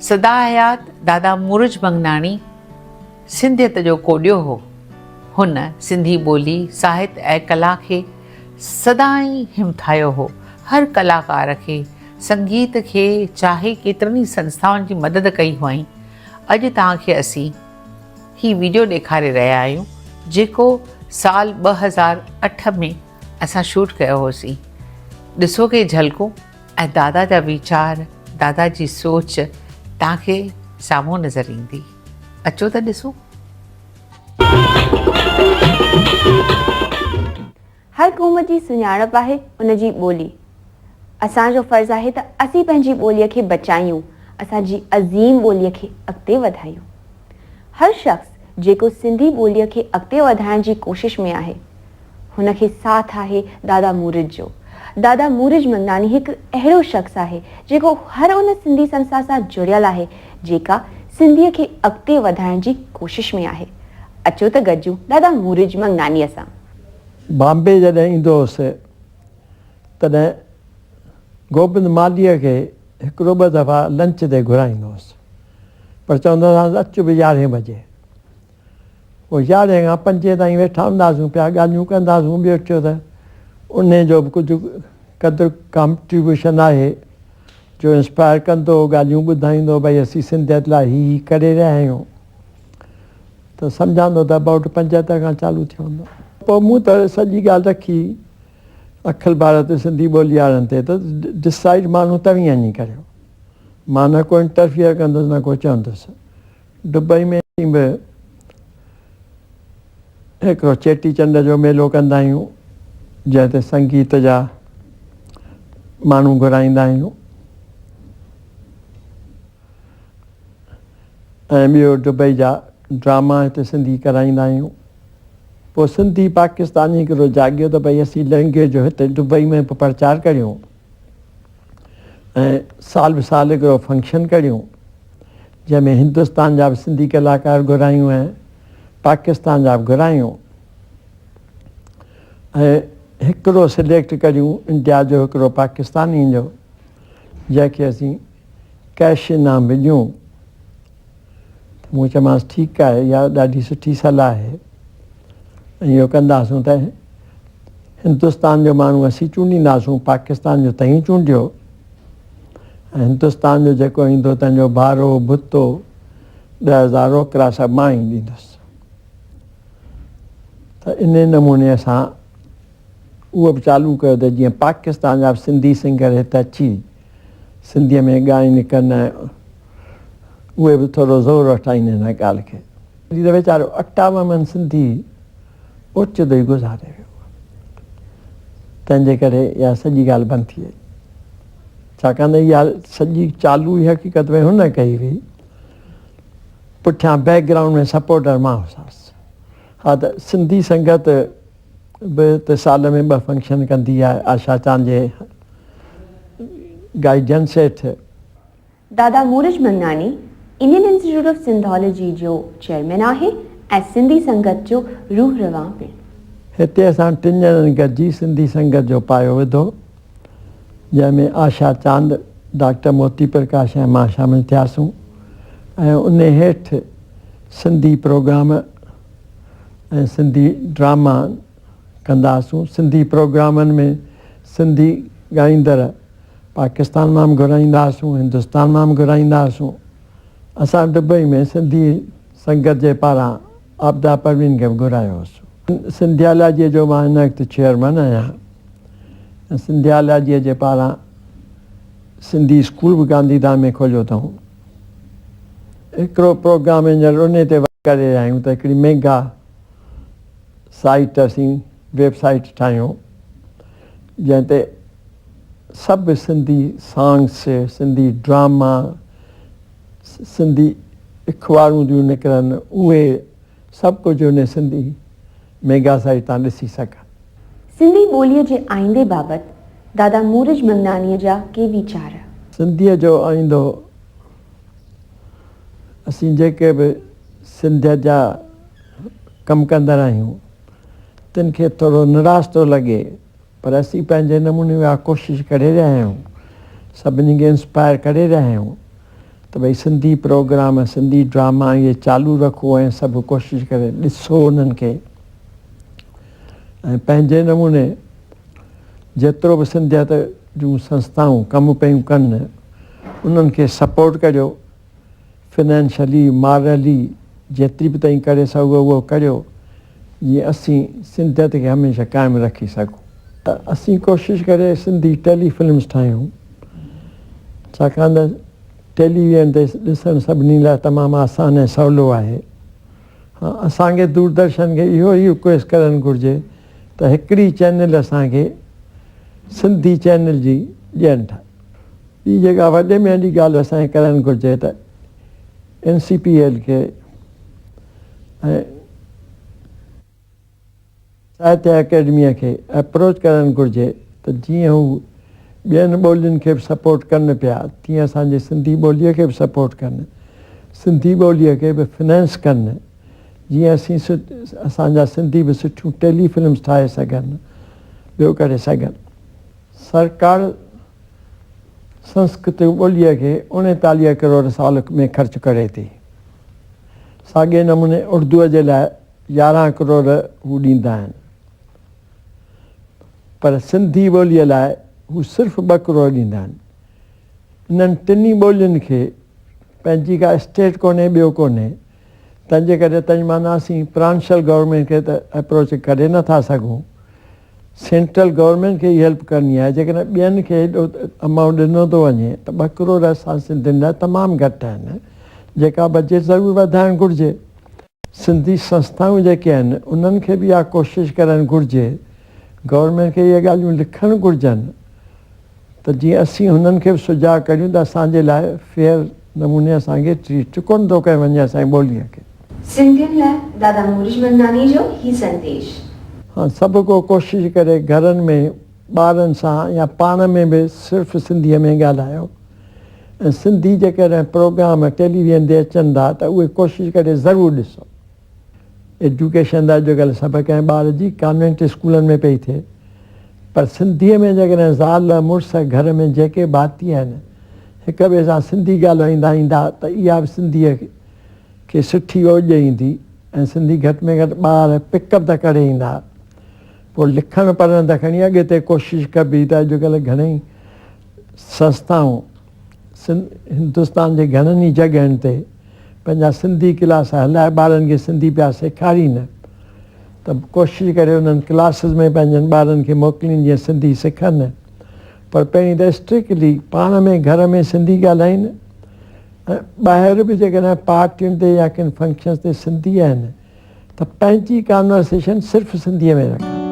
सदा हयात दादा मूरज मंगनाणी सिंधियत जो कोडियो हो। हुन सिंधी ॿोली साहित्य ऐं कला खे सदाई हिमथायो हो। हर कलाकार खे संगीत खे चाहे केतिरनि संस्थाउनि जी मदद कई हुअईं। अॼु तव्हांखे असीं ही वीडियो ॾेखारे रहिया आहियूं जेको साल 2008 में असां शूट कयो होसीं। ॾिसो के झलकूं ऐं दादा जा वीचार, दादा जी सोच तव्हांखे साम्हूं नज़र ईंदी। अचो त ॾिसूं। हर क़ौम जी सुञाणप आहे उन जी ॿोली। असांजो फ़र्ज़ु आहे त असीं पंहिंजी ॿोलीअ खे बचायूं, असांजी अज़ीम ॿोलीअ खे अॻिते वधायूं। हर शख़्स जेको सिंधी ॿोलीअ खे अॻिते वधाइण जी कोशिश में आहे, हुनखे साथ आहे दादा मूरज जो। दादा मूरज मंगनानी हिकु अहिड़ो शख़्स आहे जेको हर उन सिंधी संस्था सां जुड़ियल आहे जेका सिंधीअ खे अॻिते वधाइण जी कोशिश में आहे। अचो त गॾिजूं दादा मूरज मंगनानीअ सां। बॉम्बे जॾहिं ईंदो हुउसि तॾहिं गोबिंद मालीअ खे हिकिड़ो ॿ दफ़ा लंच ते घुराईंदो हुउसि, पर चवंदो हुउसि अचु बि 11 बजे। पोइ 11 खां 5 ताईं वेठा हूंदासीं पिया, ॻाल्हियूं कंदासीं। ॿियो छो त उन जो बि कुझु क़दुरु कॉन्ट्रीब्यूशन आहे जो इंस्पायर कंदो, ॻाल्हियूं ॿुधाईंदो, भई असीं सिंधियत लाइ ही करे रहिया आहियूं। त सम्झाईंदो त अबाउट 75 खां चालू थियो हूंदो। पोइ मूं त सॼी ॻाल्हि रखी अखिल भारत सिंधी ॿोली वारनि ते, त डिसाइड माण्हू तव्हीं वञी करियो। मां न को इंटरफियर कंदुसि न को चवंदुसि। दुबई में बि हिकिड़ो चेटीचंड जो मेलो कंदा आहियूं जंहिं ते संगीत जा माण्हू घुराईंदा आहियूं। ऐं ॿियो दुबई जा ड्रामा हिते सिंधी कराईंदा आहियूं। पोइ सिंधी पाकिस्तानी हिकिड़ो जाॻियो त भई असीं लैंग्वेज जो हिते दुबई में बि प्रचार करियूं ऐं साल साल हिकिड़ो फंक्शन करियूं जंहिंमें हिंदुस्तान जा बि सिंधी कलाकार घुरायूं ऐं पाकिस्तान जा बि घुरायूं। ऐं हिकिड़ो सिलेक्ट करियूं इंडिया जो, हिकिड़ो पाकिस्तानी जो, जंहिंखे असीं कैश इनाम ॾियूं। मूं चयोमांसि ठीकु आहे, इहा ॾाढी सुठी सलाह आहे। इहो कंदासूं त हिंदुस्तान जो माण्हू असीं चूंडींदासूं, पाकिस्तान जो तव्हीं चूंडियो, ऐं हिंदुस्तान जो जेको ईंदो तंहिंजो भाड़ो भुतो 10,000 रोकड़ा सभु मां ई ॾींदुसि। त इन नमूने असां उहो बि चालू कयो त जीअं पाकिस्तान जा सिंधी सिंगर हिते अची सिंधीअ में ॻाइनि कनि, उहे बि थोरो ज़ोर वठाइनि हिन ॻाल्हि खे। त वीचारो 58 मन सिंधी ओचितो ई गुज़ारे वियो। तंहिंजे करे इहा सॼी ॻाल्हि बंदि थी वई, छाकाणि त इहा सॼी चालू ई हक़ीक़त में हुन कई हुई। पुठियां बैकग्राउंड में सपोर्टर मां हुउसि। हा, त सिंधी संगत बि त साल में 2 फंक्शन कंदी आहे। आशा चांद जे गाइडेंस हेठि। दादा मूरज मंगनानी इंडियन इंस्टीट्यूट ऑफ सिंधोलॉजी जो चेयरमैन आहे ऐं सिंधी संगत जो रूह रवां पिणु। हिते असां 3 ॼणनि गॾिजी सिंधी संगत जो पायो विधो, जंहिंमें आशा चांद, डॉक्टर मोती प्रकाश ऐं मां शामिलु थियासीं। ऐं उन हेठि सिंधी प्रोग्राम ऐं सिंधी ड्रामा कंदासूं। सिंधी प्रोग्रामनि में सिंधी ॻाईंदड़ पाकिस्तान मां बि घुराईंदासूं, हिंदुस्तान मां बि घुराईंदासूं। असां दुबई में सिंधी संगत जे पारां आपदा परवीन खे बि घुरायो हुओसीं। सिंधियालॉजीअ जो मां हिन वक़्तु चेयरमैन आहियां। सिंधियालॉजीअ जे पारां सिंधी स्कूल बि गांधीधाम में खोलियो अथऊं। हिकिड़ो प्रोग्राम हींअर उन ते करे रहिया आहियूं त हिकिड़ी मेगा साइट असीं वेबसाइट ठाहियूं जंहिं ते सभु सिंधी सॉन्ग्स, सिंधी ड्रामा, सिंधी अख़बारूं जूं निकिरनि, उहे सभु कुझु उन सिंधी मेगा साइट तां ॾिसी सघनि। सिंधी ॿोलीअ जे आईंदे बाबति दादा मूरज मंगनानीअ जा के वीचार। सिंधीअ जो आईंदो, असीं जेके बि सिंधियत जा कमु कंदड़ आहियूं तिन खे थोरो निराश थो लॻे, पर असीं पंहिंजे नमूने उहा कोशिशि करे रहिया आहियूं, सभिनी खे इंस्पायर करे रहिया आहियूं त भई सिंधी प्रोग्राम सिंधी ड्रामा इहे चालू रखो ऐं सभु कोशिशि करे ॾिसो उन्हनि खे ऐं पंहिंजे नमूने जेतिरो बि सिंधियत जूं संस्थाऊं कमु पियूं कनि उन्हनि खे सपोर्ट करियो फिनेंशियली मॉरली जेतिरी बि ताईं करे सघो उहो करियो जीअं असीं सिंधियत खे हमेशह क़ाइमु रखी सघूं त असीं कोशिशि करे सिंधी टेलीफिल्म्स ठाहियूं छाकाणि त टेलीविजन ते ॾिसणु सभिनी लाइ तमामु आसान ऐं सवलो आहे हा असांखे दूरदर्शन खे इहो ई रिक्वेस्ट करणु घुरिजे त हिकिड़ी चैनल असांखे सिंधी चैनल जी ॾियनि था ॿी जेका वॾे में वॾी ॻाल्हि असांखे करणु घुरिजे त NCPL खे ऐं साहित्य अकेडमीअ खे अप्रोच करणु घुरिजे त जीअं हू ॿियनि ॿोलियुनि खे बि सपोर्ट कनि पिया तीअं असांजे सिंधी ॿोलीअ खे बि सपोर्ट कनि सिंधी ॿोलीअ खे बि फिनेंस कनि जीअं असीं असांजा सिंधी बि सुठियूं टेलीफिल्म्स ठाहे सघनि ॿियो करे सघनि सरकार संस्कृत ॿोलीअ खे 39 करोड़ साल में ख़र्चु करे थी साॻे नमूने उर्दूअ जे लाइ 11 करोड़ हू ॾींदा आहिनि पर सिंधी ॿोलीअ लाइ हू सिर्फ़ु 2 करोड़ ॾींदा आहिनि इन्हनि टिनी ॿोलियुनि खे पंहिंजी का स्टेट कोन्हे ॿियो कोन्हे तंहिंजे करे तंहिं माना असीं प्रांशल गवर्नमेंट खे त अप्रोच करे नथा सघूं सेंट्रल गवर्नमेंट खे ई हेल्प करणी आहे जेकॾहिं ॿियनि खे हेॾो अमाउंट ॾिनो थो वञे त 2 करोड़ असां सिंधियुनि लाइ तमामु घटि आहिनि जेका बजेट ज़रूरु वधाइणु घुरिजे सिंधी संस्थाऊं जेके आहिनि उन्हनि खे बि इहा कोशिशि करणु घुरिजे गवर्नमेंट खे इहे ॻाल्हियूं लिखणु घुरिजनि त जीअं असीं हुननि खे बि सुझाव करियूं त असांजे लाइ फेयर नमूने असांखे ट्रीट कोन थो कयो वञे असांजी ॿोलीअ खे सिंधियुनि लाइ दादा मोरिश मंगनानी जो ही संदेश हा सभु को कोशिशि करे घरनि में ॿारनि सां या पाण में बि सिर्फ़ु सिंधीअ में ॻाल्हायो ऐं सिंधी जेकॾहिं प्रोग्राम टेलीविजन ते अचनि था त उहे कोशिशि करे ज़रूरु ॾिसो एजुकेशन त अॼुकल्ह सभु कंहिं ॿार जी कॉन्वेंट स्कूलनि में पई थिए पर सिंधीअ में जेकॾहिं ज़ाल मुड़ुस घर में जेके भाती आहिनि हिक ॿिए सां सिंधी ॻाल्हाईंदा ईंदा त इहा बि सिंधीअ खे सुठी ओज ईंदी ऐं सिंधी घटि में घटि ॿार पिकअप त करे ईंदा पोइ लिखणु पढ़णु त खणी अॻिते कोशिशि कबी त अॼुकल्ह घणेई संस्थाऊं हिंदुस्तान जे घणनि ई जॻहियुनि ते पंहिंजा सिंधी क्लास हलाए ॿारनि खे सिंधी पिया सेखारीनि त कोशिशि करे उन्हनि क्लासिस में पंहिंजनि ॿारनि खे मोकिलीनि जीअं सिंधी सिखनि पर पहिरीं त स्ट्रिक्टली पाण में घर में सिंधी ॻाल्हाइनि ऐं ॿाहिरि बि जेकॾहिं पार्टियुनि ते या किन फंक्शन्स ते सिंधी आहिनि त पंहिंजी कॉन्वर्सेशन सिर्फ़ु सिंधीअ में रखनि